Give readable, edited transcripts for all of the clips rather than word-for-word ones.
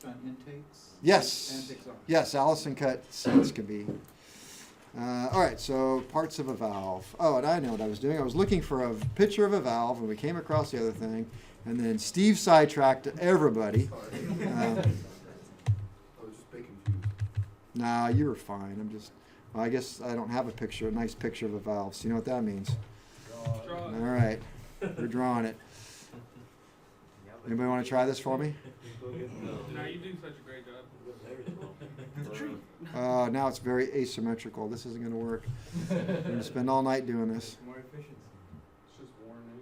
on intakes? Yes. Intakes are. Yes, Allison cut seats can be. All right, so parts of a valve. Oh, and I know what I was doing. I was looking for a picture of a valve, and we came across the other thing. And then Steve sidetracked everybody. I was just a bit confused. Nah, you were fine. Well, I guess I don't have a nice picture of a valve. So you know what that means. Draw All it. right, we're drawing it. Anybody want to try this for me? No, you do such a great job. Now it's very asymmetrical. This isn't going to work. We're going to spend all night doing this. More efficiency. It's just worn in.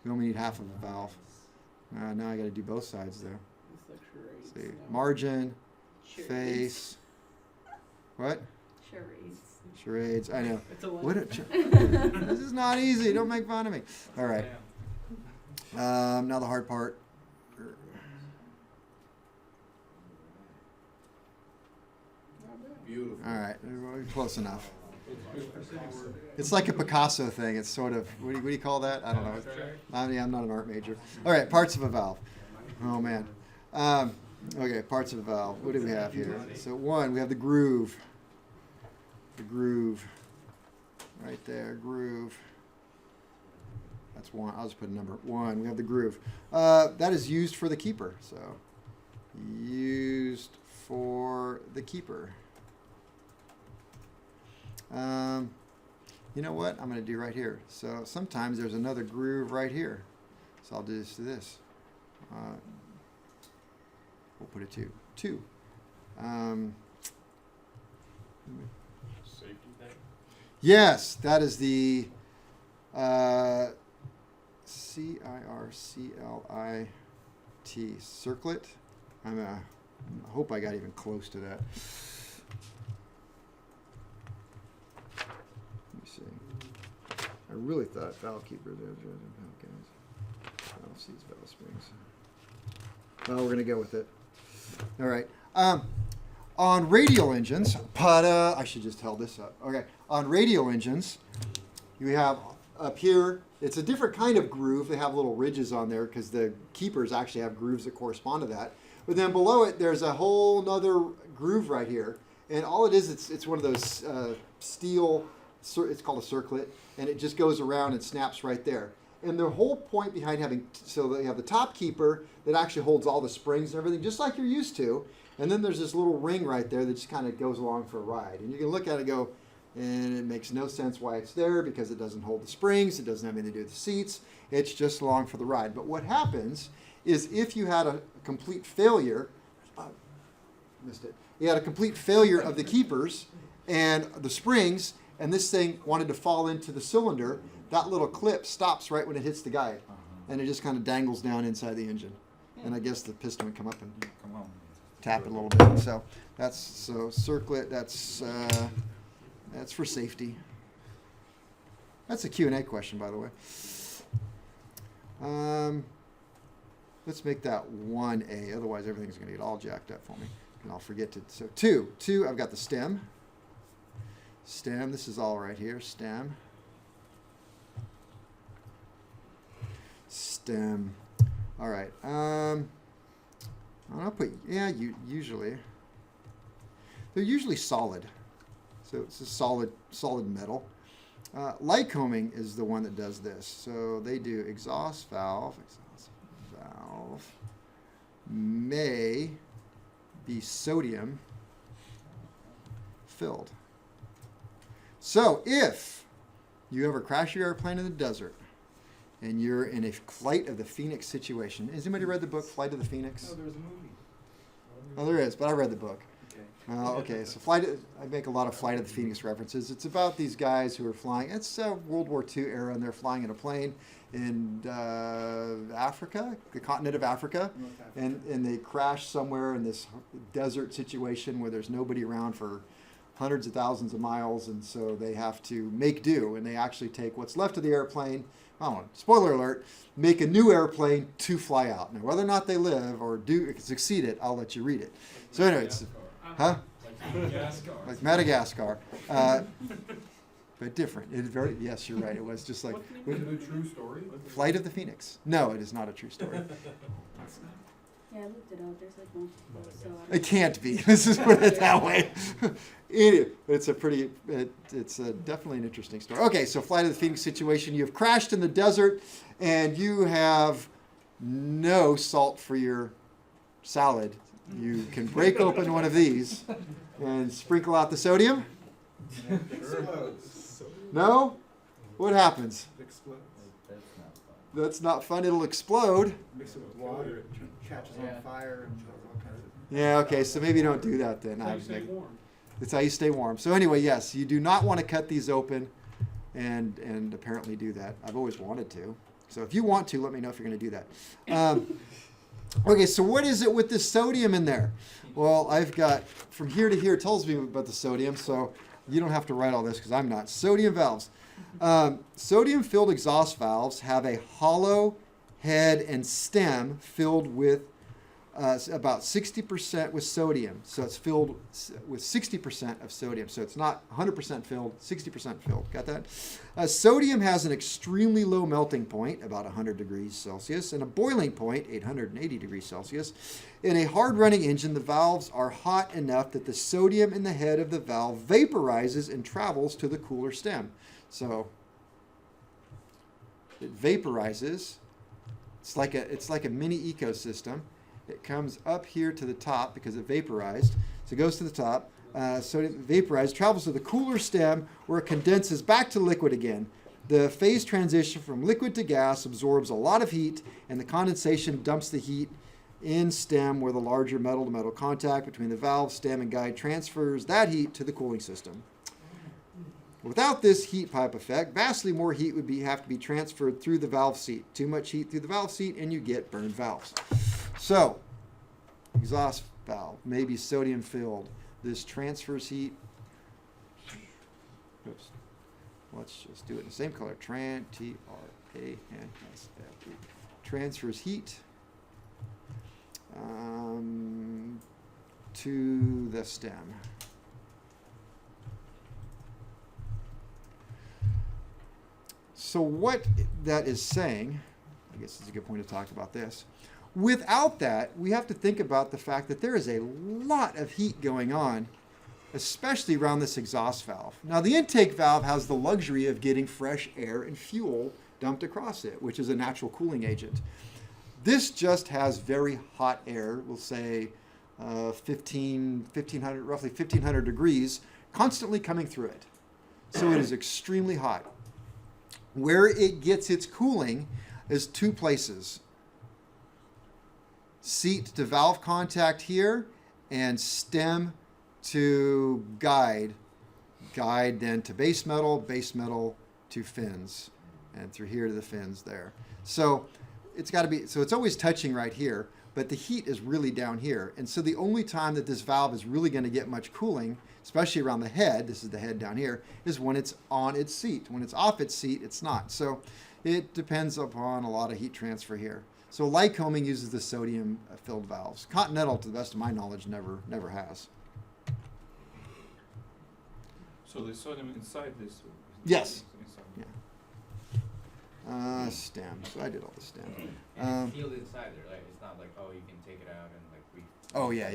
We only need half of a valve. Now I got to do both sides there. It's like charades. See, No. margin, Charades. face. What? Charades. Charades. I know. It's a one. What this is not easy. Don't make fun of me. All right. Now the hard part. Beautiful. All right, close enough. It's like a Picasso thing. It's sort of, what do you call that? I don't know. I'm not an art major. All right, parts of a valve. Oh, man. Okay, parts of a valve. What do we have here? So one, we have the groove. The groove. Right there, groove. That's one. I'll just put a number. One, we have the groove. That is used for the keeper. So used for the keeper. You know what I'm going to do right here? So sometimes there's another groove right here. So I'll do this to this. We'll put it to 2. Safety thing. Yes, that is the CIRCLIT circlet. I hope I got even close to that. Let me see. I really thought valve keeper. Valve seats, valve springs. Well, we're going to go with it. All right. On radial engines, I should just held this up. Okay. On radial engines, you have up here, it's a different kind of groove. They have little ridges on there because the keepers actually have grooves that correspond to that. But then below it, there's a whole nother groove right here. And all it is, it's one of those steel, it's called a circlet, and it just goes around and snaps right there. And the whole point behind so they have the top keeper that actually holds all the springs and everything, just like you're used to. And then there's this little ring right there that just kind of goes along for a ride. And you can look at it and go, and it makes no sense why it's there because it doesn't hold the springs, it doesn't have anything to do with the seats, it's just along for the ride. But what happens is if you had a complete failure, missed it, you had a complete failure of the keepers and the springs, and this thing wanted to fall into the cylinder, that little clip stops right when it hits the guide. And it just kind of dangles down inside the engine. And I guess the piston would come up and tap it a little bit. So circlet, that's for safety. That's a Q&A question, by the way. Let's make that 1A, otherwise everything's going to get all jacked up for me. And I'll forget to, so 2, I've got the stem. Stem, this is all right here, stem. Stem. All right. I'll put, usually. They're usually solid. So it's a solid metal. Lycoming is the one that does this. So they do exhaust valve may be sodium filled. So if you ever crash your airplane in the desert and you're in a Flight of the Phoenix situation, has anybody read the book Flight of the Phoenix? Oh, there's a movie. Oh, there is, but I read the book. Okay. Okay, so I make a lot of Flight of the Phoenix references. It's about these guys who are flying. It's World War II era, and they're flying in a plane in Africa, the continent of Africa, and they crash somewhere in this desert situation where there's nobody around for hundreds of thousands of miles, and so they have to make do, and they actually take what's left of the airplane. Oh, spoiler alert, make a new airplane to fly out. Now, whether or not they live or succeed it, I'll let you read it. So anyway, it's, huh? Madagascar. Like Madagascar. but different. It is very, yes, you're right. It was just like Is it a true story? Flight of the Phoenix. No, it is not a true story. Yeah, I looked it up, there's like multiple, so I It don't. can't be. Let's just put it that way. It's a pretty, it's a, definitely an interesting story. Okay, so Flight of the Phoenix situation. You have crashed in the desert and you have no salt for your salad. You can break open one of these and sprinkle out the sodium. Explodes. No? What happens? It explodes. That's not fun. It'll explode. Mix it with water, it catches on fire and does all kinds of. Yeah, okay, so maybe don't do that then. How you stay warm. It's how you stay warm. So anyway, yes, you do not want to cut these open and apparently do that. I've always wanted to. So if you want to, let me know if you're going to do that. Okay, so what is it with this sodium in there? Well, I've got from here to here it tells me about the sodium, so you don't have to write all this because I'm not. Sodium valves. Sodium-filled exhaust valves have a hollow head and stem filled with about 60% with sodium. So it's filled with 60% of sodium. So it's not 100% filled, 60% filled. Got that? Sodium has an extremely low melting point, about 100 degrees Celsius, and a boiling point, 880 degrees Celsius. In a hard-running engine, the valves are hot enough that the sodium in the head of the valve vaporizes and travels to the cooler stem. It vaporizes. It's like a mini ecosystem. It comes up here to the top because it vaporized. So it goes to the top. Sodium vaporized, travels to the cooler stem where it condenses back to liquid again. The phase transition from liquid to gas absorbs a lot of heat, and the condensation dumps the heat in stem where the larger metal-to-metal contact between the valve, stem, and guide transfers that heat to the cooling system. Without this heat pipe effect, vastly more heat would have to be transferred through the valve seat. Too much heat through the valve seat, and you get burned valves. So, exhaust valve, maybe sodium filled. This transfers heat. Oops. Let's just do it in the same color. T-R-A-N-S-F-E. Transfers heat to the stem. So what that is saying, I guess it's a good point to talk about this. Without that, we have to think about the fact that there is a lot of heat going on, especially around this exhaust valve. Now, the intake valve has the luxury of getting fresh air and fuel dumped across it, which is a natural cooling agent. This just has very hot air, we'll say 1500, roughly 1500 degrees, constantly coming through it. So it is extremely hot. Where it gets its cooling is two places. Seat to valve contact here, and stem to guide. Guide then to base metal to fins, and through here to the fins there. So it's got to be, so it's always touching right here, but the heat is really down here. And so the only time that this valve is really going to get much cooling, especially around the head, this is the head down here, is when it's on its seat. When it's off its seat, it's not. So it depends upon a lot of heat transfer here. So Lycoming uses the sodium-filled valves. Continental, to the best of my knowledge, never has. So the sodium inside this? Yes. Inside. Yeah. Stem. So I did all the stem. And it's sealed inside there, right? It's not like, oh, you can take it out and like Oh yeah.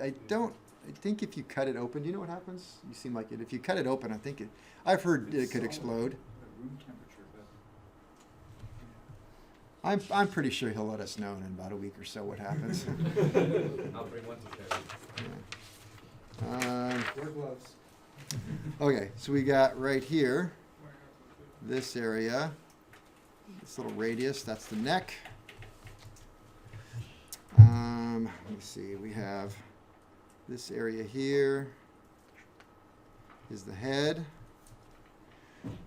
I don't. I think if you cut it open, do you know what happens? You seem like it. If you cut it open, I think it. I've heard it could explode. At room temperature, but. I'm pretty sure he'll let us know in about a week or so what happens. I'll bring one to show you. Wear gloves. Okay, so we got right here, this area, this little radius, that's the neck. Let me see, we have this area here is the head,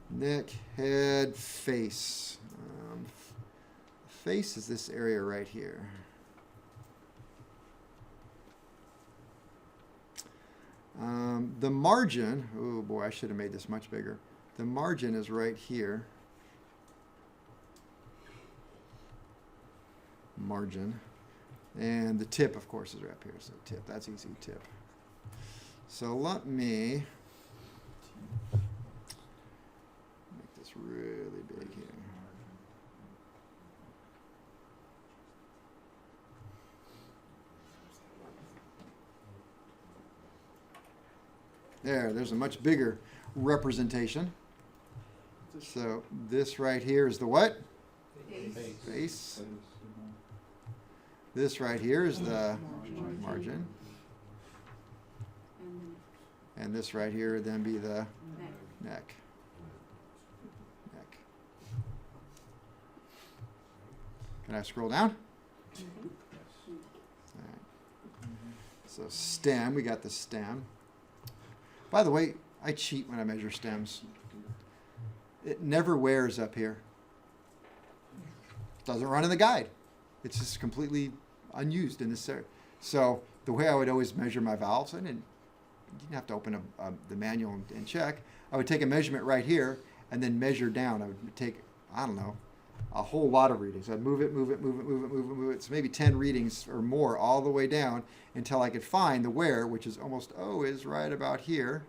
neck, head, face. Face is this area right here. The margin, oh boy, I should have made this much bigger. The margin is right here. Margin. And the tip, of course, is right up here. So tip, that's easy, tip. So let me There's a much bigger representation. So this right here is the what? Face. This right here is the margin. And this right here would then be the neck. Neck. Can I scroll down? All right. So stem, we got the stem. By the way, I cheat when I measure stems. It never wears up here. Doesn't run in the guide. It's just completely unused in this area. So the way I would always measure my valves, you didn't have to open the manual and check. I would take a measurement right here and then measure down. I would take, I don't know, a whole lot of readings. I'd move it, move it, move it, move it, move it, move it. So maybe 10 readings or more all the way down until I could find the wear, which is almost always right about here.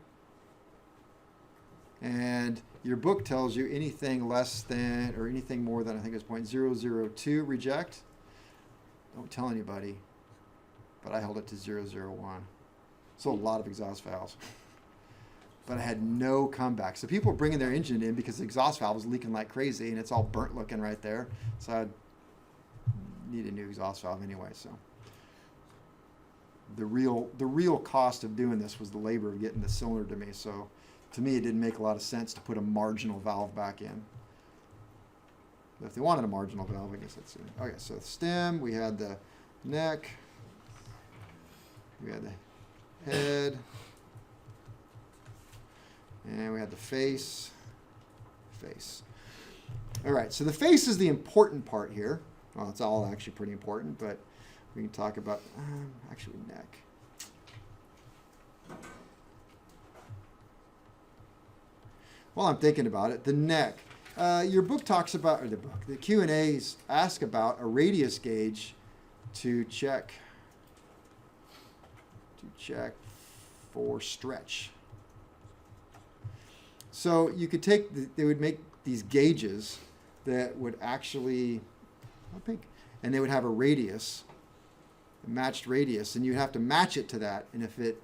And your book tells you anything less than or anything more than, I think it's 0.002 reject. Don't tell anybody, but I held it to 0.001. So a lot of exhaust valves. But I had no comeback. So people were bringing their engine in because the exhaust valve was leaking like crazy and it's all burnt looking right there. So I need a new exhaust valve anyway. So the real cost of doing this was the labor of getting the cylinder to me. So to me, it didn't make a lot of sense to put a marginal valve back in. But if they wanted a marginal valve, I guess that's it. Okay, so the stem, we had the neck, we had the head, and we had the face. All right, so the face is the important part here. Well, it's all actually pretty important, but we can talk about, actually, neck. While I'm thinking about it, the neck. Your book talks about, or the Q&As ask about a radius gauge to check for stretch. So you could take, they would make these gauges that would actually, and they would have a radius, a matched radius, and you'd have to match it to that. And if it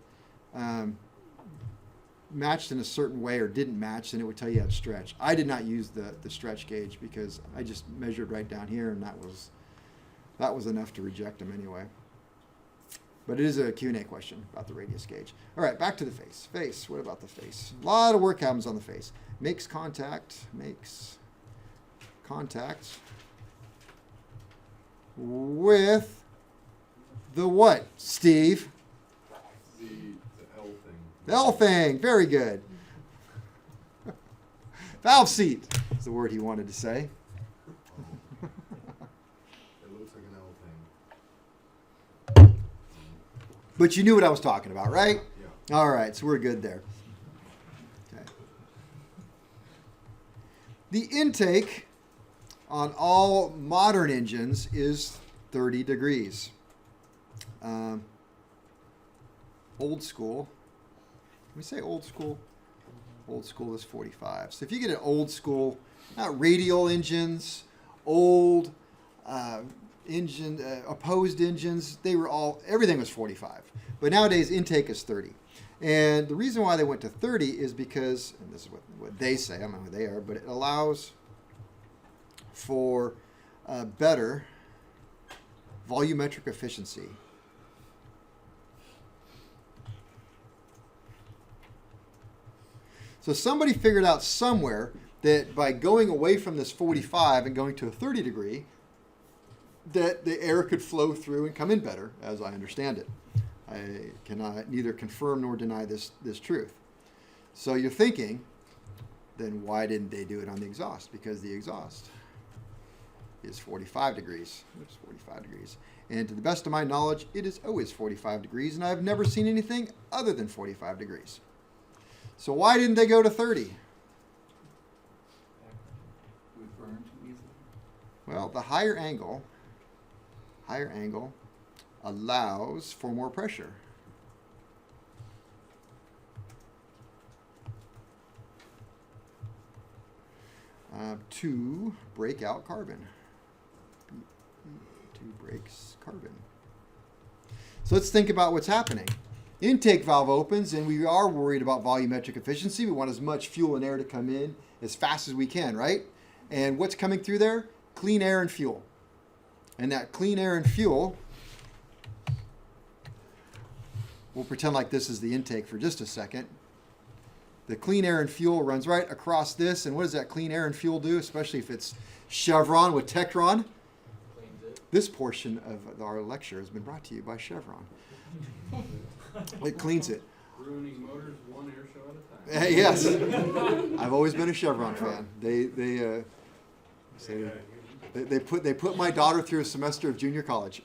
matched in a certain way or didn't match, then it would tell you how to stretch. I did not use the stretch gauge because I just measured right down here, and that was enough to reject them anyway. But it is a Q&A question about the radius gauge. All right, back to the face. Face, what about the face? A lot of work happens on the face. Makes contact with the what, Steve? The L thing. The L thing, very good. Valve seat is the word he wanted to say. It looks like an L thing. But you knew what I was talking about, right? Yeah. All right, so we're good there. Okay. The intake on all modern engines is 30 degrees. Old school. Can we say old school? Old school is 45. So if you get an old school, not radial engines, old opposed engines, everything was 45. But nowadays intake is 30. And the reason why they went to 30 is because, and this is what they say, I don't know who they are, but it allows for better volumetric efficiency. So somebody figured out somewhere that by going away from this 45 and going to a 30 degree, that the air could flow through and come in better, as I understand it. I cannot neither confirm nor deny this truth. So you're thinking, then why didn't they do it on the exhaust? Because the exhaust is 45 degrees. It's 45 degrees. And to the best of my knowledge, it is always 45 degrees, and I've never seen anything other than 45 degrees. So why didn't they go to 30? We burn too easily. Well, the higher angle allows for more pressure. To break out carbon. To breaks carbon. So let's think about what's happening. intake valve opens, and we are worried about volumetric efficiency. We want as much fuel and air to come in as fast as we can, right? And what's coming through there? Clean air and fuel. And that clean air and fuel, we'll pretend like this is the intake for just a second. The clean air and fuel runs right across this, and what does that clean air and fuel do, especially if it's Chevron with Tectron? Cleans it. This portion of our lecture has been brought to you by Chevron. It cleans it. Ruining motors one air show at a time. Yes, I've always been a Chevron fan. They put my daughter through a semester of junior college.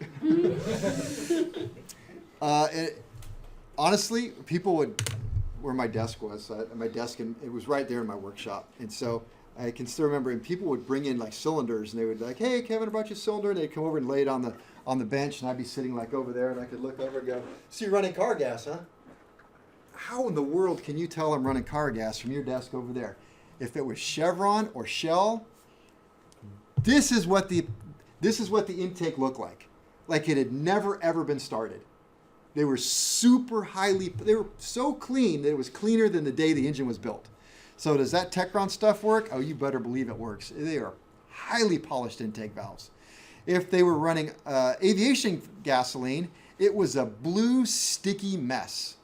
Honestly, people would, where my desk was, my desk, and it was right there in my workshop, and so I can still remember. And people would bring in like cylinders, and they would be like, "Hey, Kevin, I brought you a cylinder," and they'd come over and lay it on the bench, and I'd be sitting like over there, and I could look over and go, "So you're running car gas, huh? How in the world can you tell I'm running car gas from your desk over there?" If it was Chevron or Shell, this is what the intake looked like. Like it had never ever been started. They were they were so clean that it was cleaner than the day the engine was built. So does that Tecron stuff work? Oh, you better believe it works. They are highly polished intake valves. If they were running aviation gasoline, it was a blue sticky mess.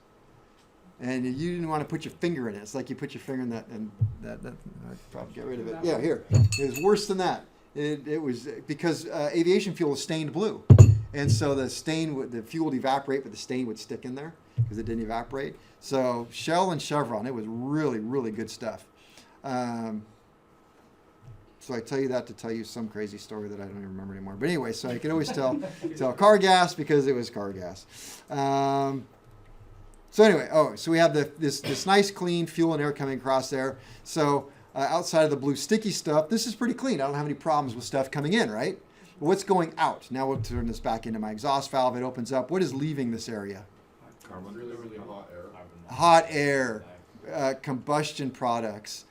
And you didn't want to put your finger in it. It's like you put your finger in that, and that I'd probably get rid of it. Yeah, here. It was worse than that. It was because aviation fuel is stained blue. And so the fuel would evaporate, but the stain would stick in there because it didn't evaporate. So Shell and Chevron, it was really, really good stuff. So I tell you that to tell you some crazy story that I don't even remember anymore. But anyway, so I could always tell car gas because it was car gas. So anyway, so we have this nice clean fuel and air coming across there. So outside of the blue sticky stuff, this is pretty clean. I don't have any problems with stuff coming in, right? What's going out? Now we'll turn this back into my exhaust valve. It opens up. What is leaving this area? Carbon. Really, really hot air. Hot air, combustion products.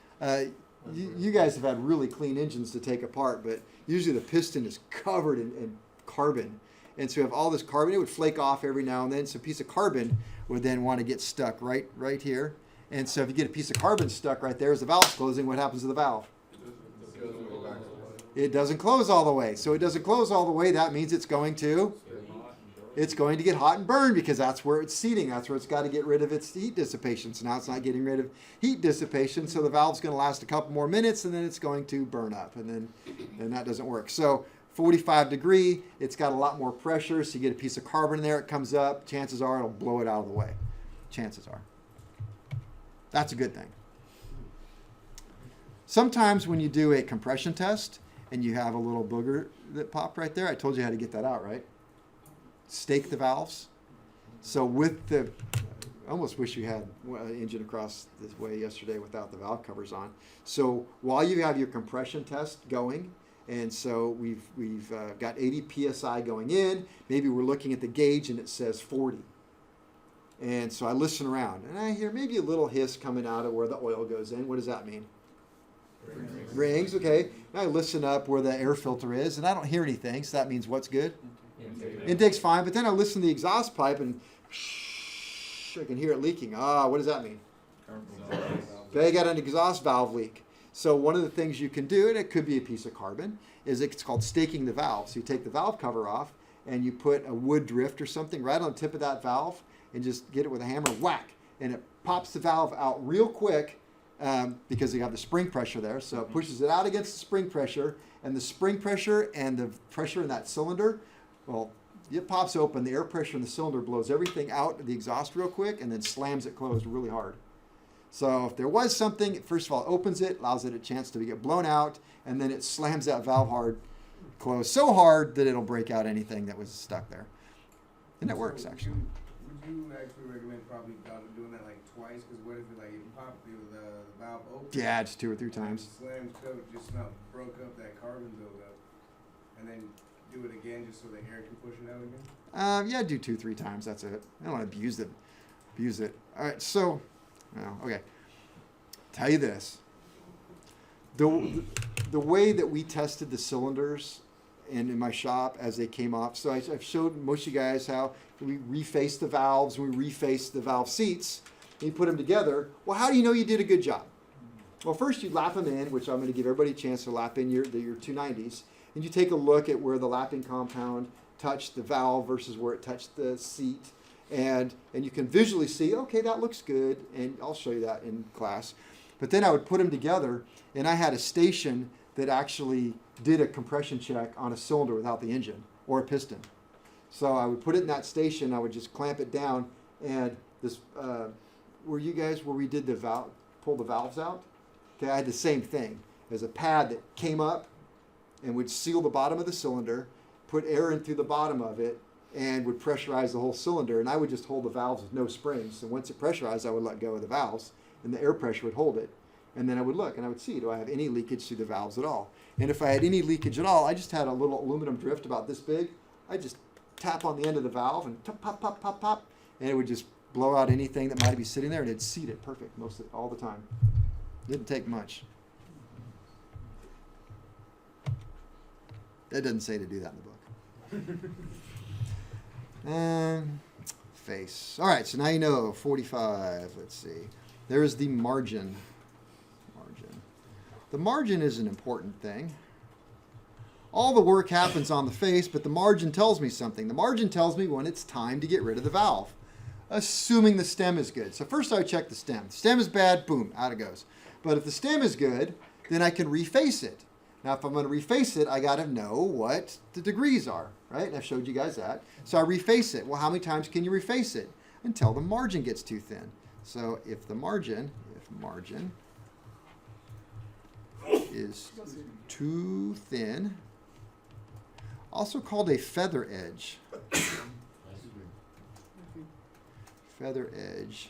You guys have had really clean engines to take apart, but usually the piston is covered in carbon. And so you have all this carbon. It would flake off every now and then. So a piece of carbon would then want to get stuck right here. And so if you get a piece of carbon stuck right there as the valve's closing, what happens to the valve? It doesn't close all the way. So it doesn't close all the way. That means it's going to get hot and burn because that's where it's seating. That's where it's got to get rid of its heat dissipation. So now it's not getting rid of heat dissipation. So the valve's going to last a couple more minutes and then it's going to burn up. And then that doesn't work. So 45 degree, it's got a lot more pressure. So you get a piece of carbon in there, it comes up. Chances are it'll blow it out of the way. Chances are. That's a good thing. Sometimes when you do a compression test and you have a little booger that popped right there, I told you how to get that out, right? Stake the valves. So I almost wish you had an engine across this way yesterday without the valve covers on. So while you have your compression test going, and so we've got 80 psi going in, maybe we're looking at the gauge and it says 40. And so I listen around and I hear maybe a little hiss coming out of where the oil goes in. What does that mean? Rings, okay. Now I listen up where the air filter is and I don't hear anything, so that means what's good? Intake's fine, but then I listen to the exhaust pipe and I can hear it leaking. What does that mean? Okay, got an exhaust valve leak. So one of the things you can do, and it could be a piece of carbon, is it's called staking the valve. So you take the valve cover off and you put a wood drift or something right on the tip of that valve and just get it with a hammer, whack, and it pops the valve out real quick because you have the spring pressure there. So it pushes it out against the spring pressure, and the spring pressure and the pressure in that cylinder, well, it pops open, the air pressure in the cylinder blows everything out of the exhaust real quick and then slams it closed really hard. So if there was something, first of all, it opens it, allows it a chance to get blown out, and then it slams that valve closed so hard that it'll break out anything that was stuck there. And it works, actually. Would you actually recommend probably doing that like twice? Because what if it popped the valve open? Yeah, just 2 or 3 times. Slammed shut, just not broke up that carbon buildup, and then do it again just so the air can push it out again. Yeah, do 2 or 3 times. That's it. I don't want to abuse it. All right, so. Okay. Tell you this. The way that we tested the cylinders in my shop as they came off. So I've showed most of you guys how we reface the valves, we reface the valve seats, and you put them together. Well, how do you know you did a good job? Well, first you lap them in, which I'm going to give everybody a chance to lap in your 290s, and you take a look at where the lapping compound touched the valve versus where it touched the seat, and you can visually see, okay, that looks good, and I'll show you that in class. But then I would put them together, and I had a station that actually did a compression check on a cylinder without the engine or a piston. So I would put it in that station, I would just clamp it down, and this, where we did the valve, pull the valves out? Okay, I had the same thing. There's a pad that came up and would seal the bottom of the cylinder, put air in through the bottom of it, and would pressurize the whole cylinder. And I would just hold the valves with no springs. So once it pressurized, I would let go of the valves, and the air pressure would hold it. And then I would look, and I would see, do I have any leakage through the valves at all? And if I had any leakage at all, I just had a little aluminum drift about this big. I just tap on the end of the valve and pop, pop, pop, pop, and it would just blow out anything that might be sitting there, and it'd seat it perfect all the time. Didn't take much. That doesn't say to do that in the book. Face. All right, so now you know 45. Let's see. There is the margin. The margin is an important thing. All the work happens on the face, but the margin tells me something. The margin tells me when it's time to get rid of the valve, assuming the stem is good. So first I would check the stem. The stem is bad, boom, out it goes. But if the stem is good, then I can reface it. Now, if I'm going to reface it, I got to know what the degrees are, right? And I've showed you guys that. So I reface it. Well, how many times can you reface it? Until the margin gets too thin. So if margin is too thin, also called a feather edge. Feather edge.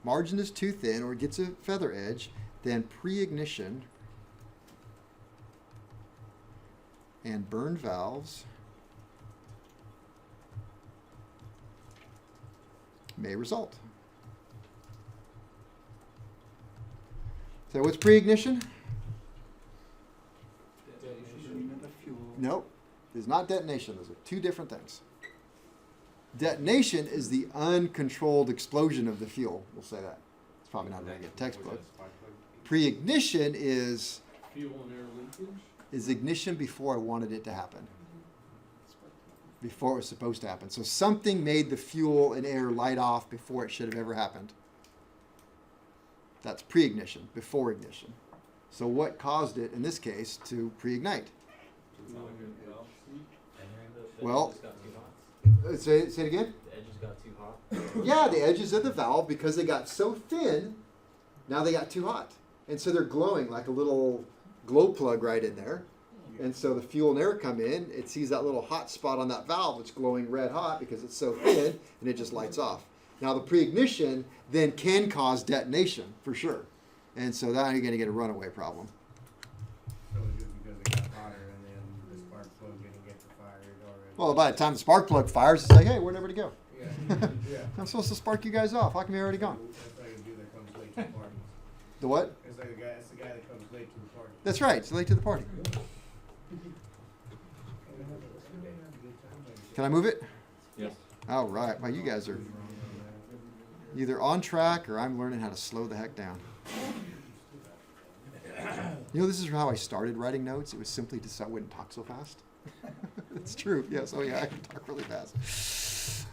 Margin is too thin or gets a feather edge, then pre-ignition and burn valves may result. So what's pre-ignition? Detonation of the fuel. Nope, it's not detonation. Those are two different things. Detonation is the uncontrolled explosion of the fuel. We'll say that. It's probably not a very good textbook. Pre-ignition is Fuel and air leakage? ignition before I wanted it to happen. Before it was supposed to happen. So something made the fuel and air light off before it should have ever happened. That's pre-ignition, before ignition. So what caused it, in this case, to pre-ignite? Well, say it again? The edges got too hot. Yeah, the edges of the valve, because they got so thin, now they got too hot. And so they're glowing like a little glow plug right in there. And so the fuel and air come in, it sees that little hot spot on that valve, it's glowing red hot because it's so thin, and it just lights off. Now the pre-ignition then can cause detonation, for sure. And so now you're going to get a runaway problem. So it's just because it got hotter and then the spark plug didn't get fired already. Well, by the time the spark plug fires, it's like, hey, where'd everybody go? Yeah, yeah. I'm supposed to spark you guys off. How come you're already gone? That's like a dude that comes late to the party. The what? It's like it's the guy that comes late to the party. That's right. It's late to the party. Can I move it? Yes. All right. Well, you guys are either on track or I'm learning how to slow the heck down. You know, this is how I started writing notes. It was simply so I wouldn't talk so fast. It's true. Yes. Oh, yeah. I can talk really fast.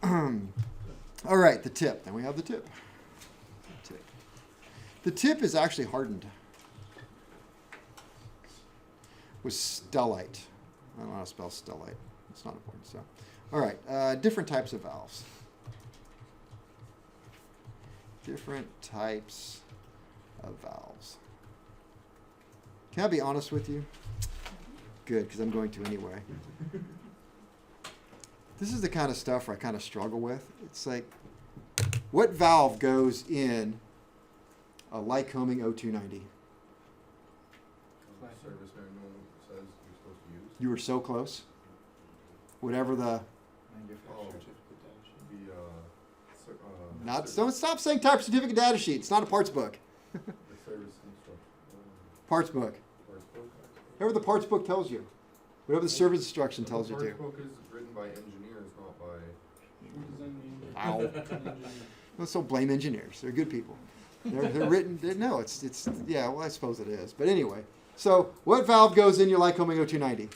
All right. The tip. Then we have the tip. The tip is actually hardened with stellite. I don't know how to spell stellite. It's not important. So, all right. Different types of valves. Different types of valves. Can I be honest with you? Good, because I'm going to anyway. This is the kind of stuff where I kind of struggle with. It's like, what valve goes in a Lycoming 0290? Service manual says you're supposed to use. You were so close. Whatever the don't stop saying type certificate data sheet. It's not a parts book. The service instruction. Parts book. Whatever the parts book tells you. Whatever the service instruction The tells you parts to. book is written by engineers, not by. Ow. Let's don't blame engineers. They're good people. They're written. No, it's yeah. Well, I suppose it is. But anyway, so what valve goes in your Lycoming 0290?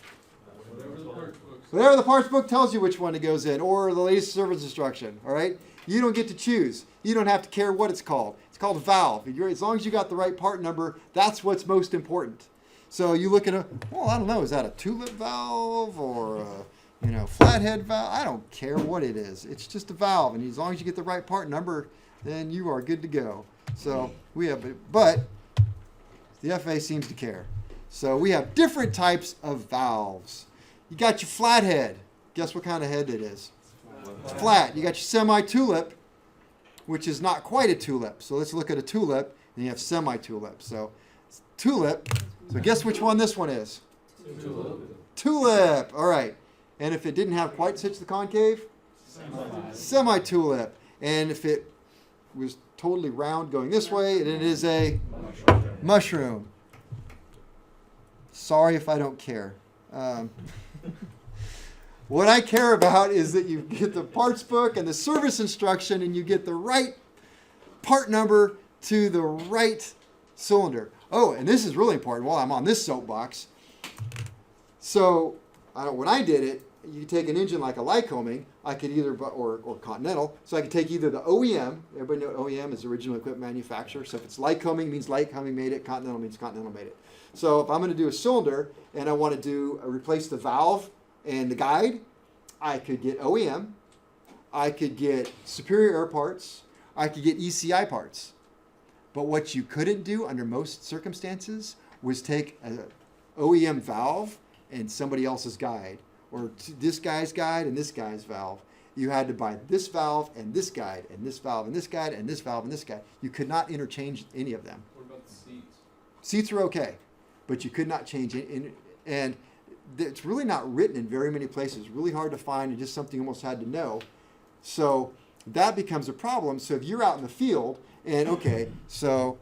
Whatever the parts book says. Whatever the parts book tells you which one it goes in, or the latest service instruction. All right. You don't get to choose. You don't have to care what it's called. It's called a valve. As long as you got the right part number, that's what's most important. So you look at I don't know, is that a tulip valve or a, flathead valve? I don't care what it is. It's just a valve, and as long as you get the right part number, then you are good to go. So but the FAA seems to care. So we have different types of valves. You got your flathead. Guess what kind of head it is? Flat. You got your semi-tulip, which is not quite a tulip. So let's look at a tulip, and you have semi-tulip. So tulip. So guess which one this one is? Tulip. All right. And if it didn't have quite such the concave? Semi-tulip. And if it was totally round going this way, then it is a mushroom. Sorry if I don't care. What I care about is that you get the parts book and the service instruction, and you get the right part number to the right cylinder. Oh, and this is really important while I'm on this soapbox. So when I did it, you take an engine like a Lycoming, I could either, or Continental, so I could take either the OEM, everybody know OEM is original equipment manufacturer, so if it's Lycoming, it means Lycoming made it, Continental means Continental made it. So if I'm going to do a cylinder and I want to replace the valve and the guide, I could get OEM, I could get Superior Air parts, I could get ECI parts. But what you couldn't do under most circumstances was take an OEM valve and somebody else's guide, or this guy's guide and this guy's valve. You had to buy this valve and this guide and this valve and this guide and this valve and this guide. You could not interchange any of them. What about the seats? Seats are okay, but you could not change it. And it's really not written in very many places. Really hard to find, and just something you almost had to know. So that becomes a problem. So if you're out in the field, and okay, so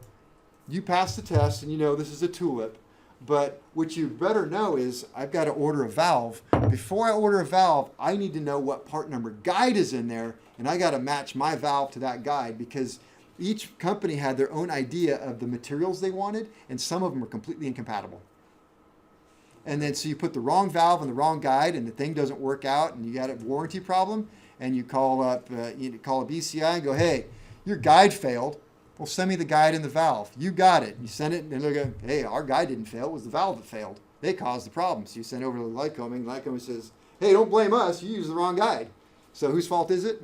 you pass the test, and this is a tulip, but what you better know is I've got to order a valve. Before I order a valve, I need to know what part number guide is in there, and I got to match my valve to that guide, because each company had their own idea of the materials they wanted, and some of them were completely incompatible. And then so you put the wrong valve and the wrong guide, and the thing doesn't work out, and you got a warranty problem, and you call up BCI and go, hey, your guide failed. Well, send me the guide and the valve. You got it. You send it, and they're going, hey, our guide didn't fail. It was the valve that failed. They caused the problem. So you send over to Lycoming. Lycoming says, hey, don't blame us. You used the wrong guide. So whose fault is it?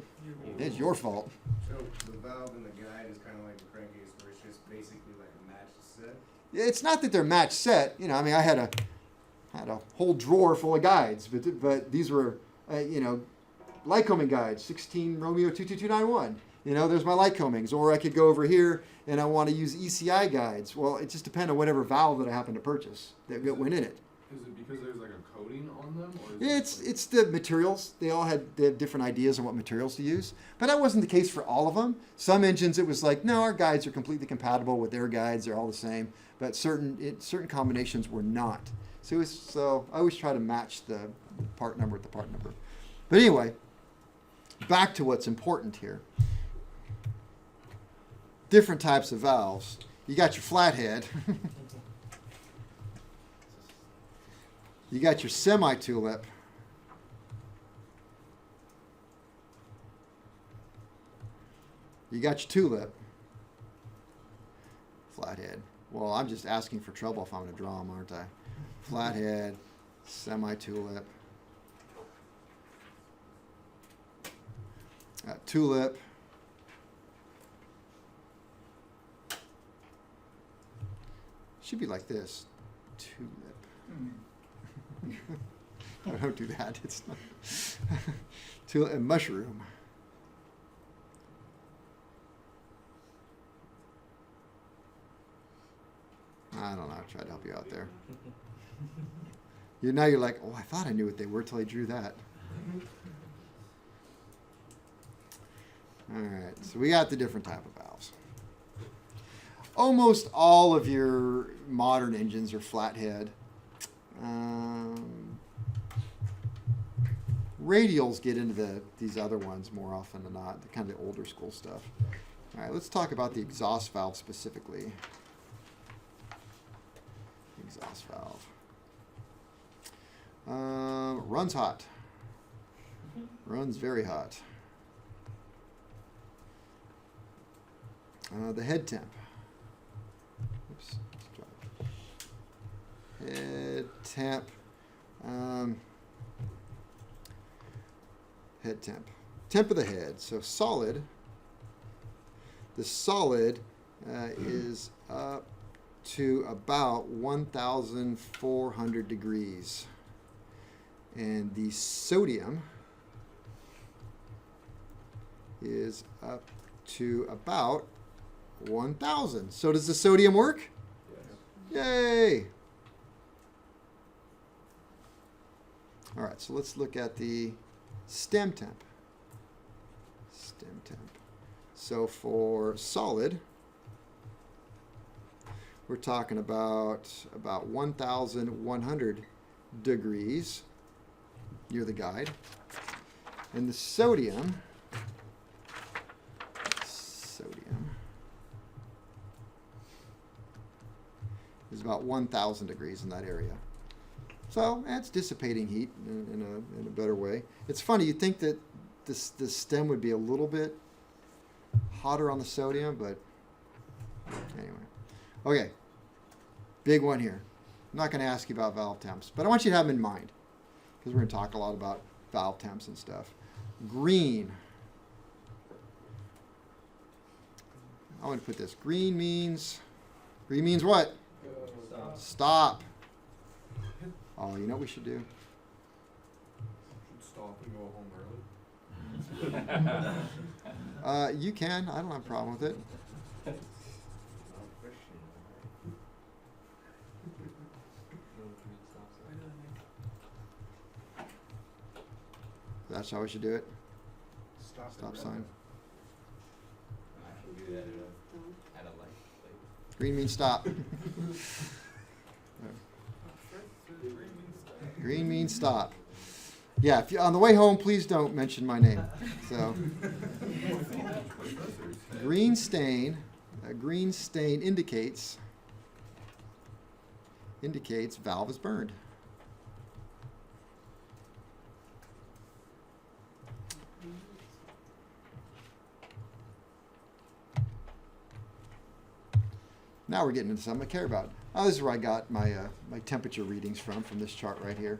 It's your fault. So the valve and the guide is kind of like the crankcase, where it's just basically like a matched set. It's not that they're match set. I had a whole drawer full of guides, but these were, Lycoming guides, 16 Romeo 22291. There's my Lycomings. Or I could go over here and I want to use ECI guides. Well, it just depends on whatever valve that I happen to purchase that went in it. Is it because there's like a coating on them? Or is It's the materials. They have different ideas on what materials to use. But that wasn't the case for all of them. Some engines, it was like, no, our guides are completely compatible with their guides. They're all the same. But certain combinations were not. So I always try to match the part number with the part number. But anyway, back to what's important here. Different types of valves. You got your flathead. You got your semi-tulip. You got your tulip. Flathead. Well, I'm just asking for trouble if I'm going to draw them, aren't I? Flathead, semi-tulip. Tulip. Should be like this. Tulip. Don't do that. It's not. Tulip and mushroom. I don't know. I tried to help you out there. Now you're like, oh, I thought I knew what they were till I drew that. All right. So we got the different type of valves. Almost all of your modern engines are flathead. Radials get into these other ones more often than not, the kind of the older school stuff. All right, let's talk about the exhaust valve specifically. Exhaust valve. Runs hot. Runs very hot. The head temp. Oops. Head temp. Head temp. Temp of the head. So solid. The solid is up to about 1,400 degrees. And the sodium is up to about 1,000. So does the sodium work? Yes. Yay! All right, so let's look at the stem temp. Stem temp. So for solid, we're talking about 1,100 degrees. You're the guide. And the sodium is about 1,000 degrees in that area. So that's dissipating heat in a better way. It's funny, you'd think that this stem would be a little bit hotter on the sodium, but anyway. Okay, big one here. I'm not going to ask you about valve temps, but I want you to have them in mind because we're going to talk a lot about valve temps and stuff. Green. I want to put this. Green means what? Stop. Stop. Oh, you know what we should do? Should stop and go home early. You can. I don't have a problem with it. That's how we should do it. Stop. Stop sign. I can do that at a light. Green means stop. Green means stop. Yeah, if you, on the way home, please don't mention my name. So, green stain indicates valve is burned. Now we're getting into something I care about. Oh, this is where I got my my temperature readings from this chart right here.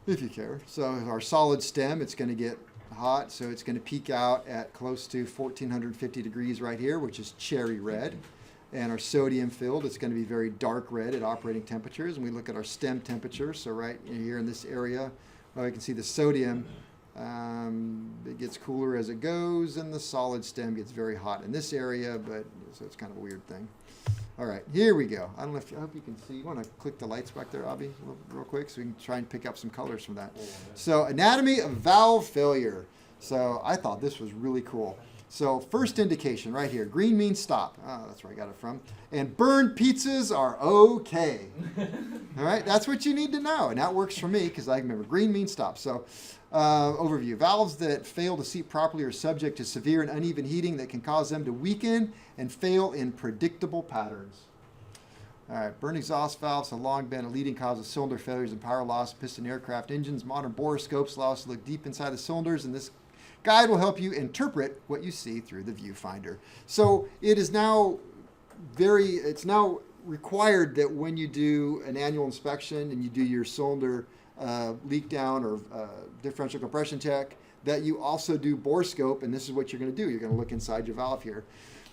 If you care. So our solid stem, it's going to get hot, so it's going to peak out at close to 1,450 degrees right here, which is cherry red. And our sodium filled, it's going to be very dark red at operating temperatures. And we look at our stem temperature, so right here in this area, well, you can see the sodium, it gets cooler as it goes, and the solid stem gets very hot in this area, but so it's kind of a weird thing. All right, here we go. I don't know if I hope you can see. You want to click the lights back there, Abby, real quick, so we can try and pick up some colors from that. So, anatomy of valve failure. So, I thought this was really cool. So, first indication right here. Green means stop. Oh, that's where I got it from. And burned pizzas are okay. All right, that's what you need to know, and that works for me because I remember green means stop. So, overview. Valves that fail to seat properly are subject to severe and uneven heating that can cause them to weaken and fail in predictable patterns. All right, burned exhaust valves have long been a leading cause of cylinder failures and power loss in piston aircraft engines. Modern borescopes allow us to look deep inside the cylinders, and this guide will help you interpret what you see through the viewfinder. So it is now it's now required that when you do an annual inspection and you do your cylinder leak down or differential compression check, that you also do borescope, and this is what you're going to do. You're going to look inside your valve here.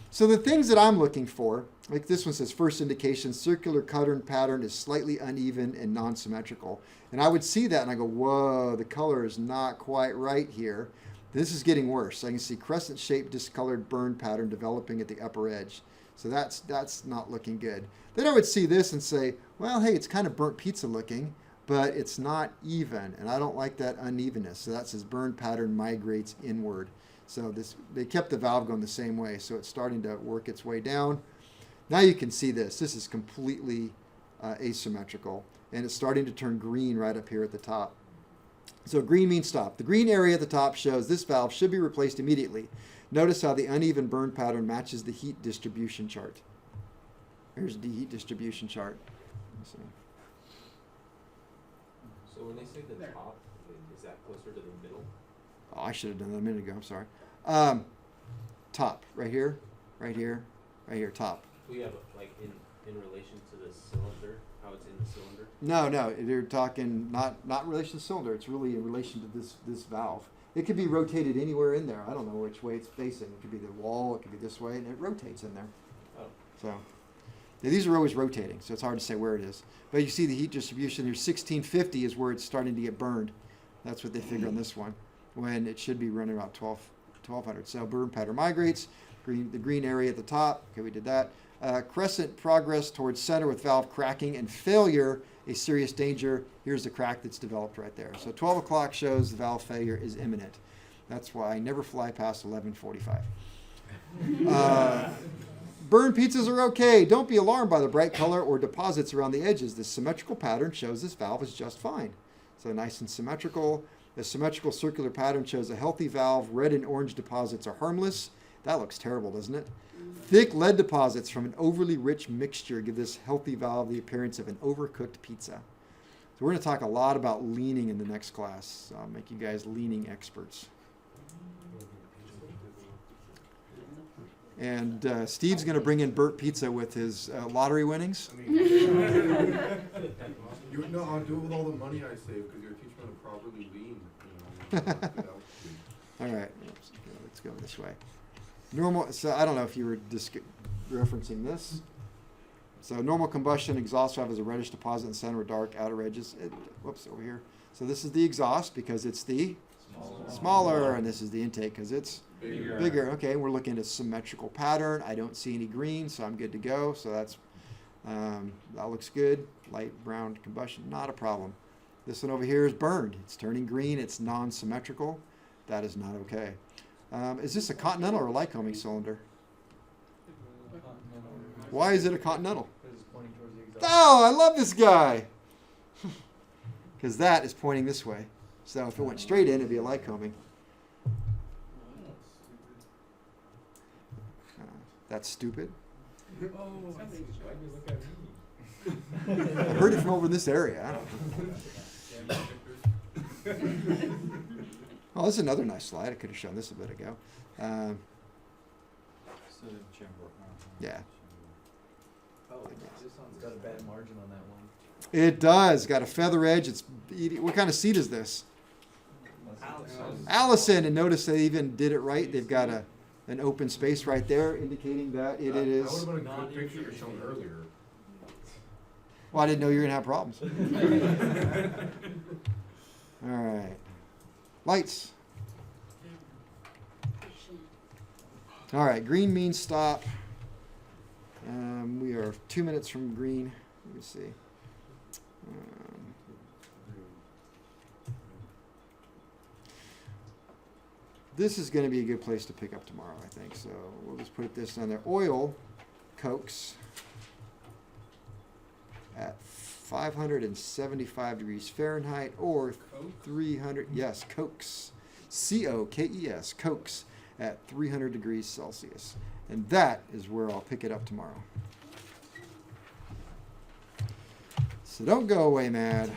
So the things that I'm looking for, like this one says, first indication, circular pattern is slightly uneven and non-symmetrical. And I would see that and I go, whoa, the color is not quite right here. This is getting worse. I can see crescent-shaped discolored burn pattern developing at the upper edge. So that's not looking good. Then I would see this and say, well, hey, it's kind of burnt pizza looking, but it's not even, and I don't like that unevenness. So that says burn pattern migrates inward. So they kept the valve going the same way, so it's starting to work its way down. Now you can see this. This is completely asymmetrical, and it's starting to turn green right up here at the top. So green means stop. The green area at the top shows this valve should be replaced immediately. Notice how the uneven burn pattern matches the heat distribution chart. Here's the heat distribution chart. So, So when they say the top, is that closer to the middle? oh, I should have done that a minute ago. I'm sorry. Top, right here, right here, right here, top. We have like in relation to the cylinder, how it's in the cylinder. No, you're talking not in relation to the cylinder. It's really in relation to this valve. It could be rotated anywhere in there. I don't know which way it's facing. It could be the wall. It could be this way, and it rotates in there. Oh. So yeah, these are always rotating, so it's hard to say where it is. But you see the heat distribution here. 1650 is where it's starting to get burned. That's what they figure on this one, when it should be running about 1200. So burn pattern migrates. The green area at the top. Okay, we did that. Crescent progress towards center with valve cracking and failure, a serious danger. Here's the crack that's developed right there. So 12 o'clock shows the valve failure is imminent. That's why I never fly past 11:45. Burn pizzas are okay. Don't be alarmed by the bright color or deposits around the edges. The symmetrical pattern shows this valve is just fine. So nice and symmetrical. The symmetrical circular pattern shows a healthy valve. Red and orange deposits are harmless. That looks terrible, doesn't it? Thick lead deposits from an overly rich mixture give this healthy valve the appearance of an overcooked pizza. So we're going to talk a lot about leaning in the next class. So I'll make you guys leaning experts. And Steve's going to bring in Burt Pizza with his lottery winnings. I mean, no, I'll do it with all the money I save because you're teaching me to properly lean. You know, All right, let's go this way. Normal, so I don't know if you were referencing this. So normal combustion exhaust valve has a reddish deposit in the center with dark outer edges. Whoops, over here. So this is the exhaust because it's the smaller, and this is the intake because it's bigger. Okay, we're looking at a symmetrical pattern. I don't see any green, so I'm good to go. So that's that looks good. Light brown combustion, not a problem. This one over here is burned. It's turning green. It's non-symmetrical. That is not okay. Is this a Continental or a Lycoming cylinder? Why is it a Continental? Because it's pointing towards the exhaust. Oh, I love this guy. Because that is pointing this way. So if it went straight in, it'd be a Lycoming. That's stupid. Oh, why do you look at me? I heard it from over in this area. I don't know. Oh, this is another nice slide. I could have shown this a bit ago. Yeah. Oh, this one's got a bad margin on that one. It does. Got a feather edge. It's what kind of seat is this? Allison. And notice they even did it right. They've got an open space right there indicating that it That is. would have been a good picture you shown earlier. Well, I didn't know you were going to have problems. All right. Lights. All right. Green means stop. We are 2 minutes from green. Let me see. This is going to be a good place to pick up tomorrow, I think. So we'll just put this on there. Oil cokes at 575 degrees Fahrenheit or 300. Yes, cokes. C-O-K-E-S. Cokes at 300 degrees Celsius. And that is where I'll pick it up tomorrow. So don't go away, Mad.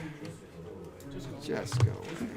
Just go away.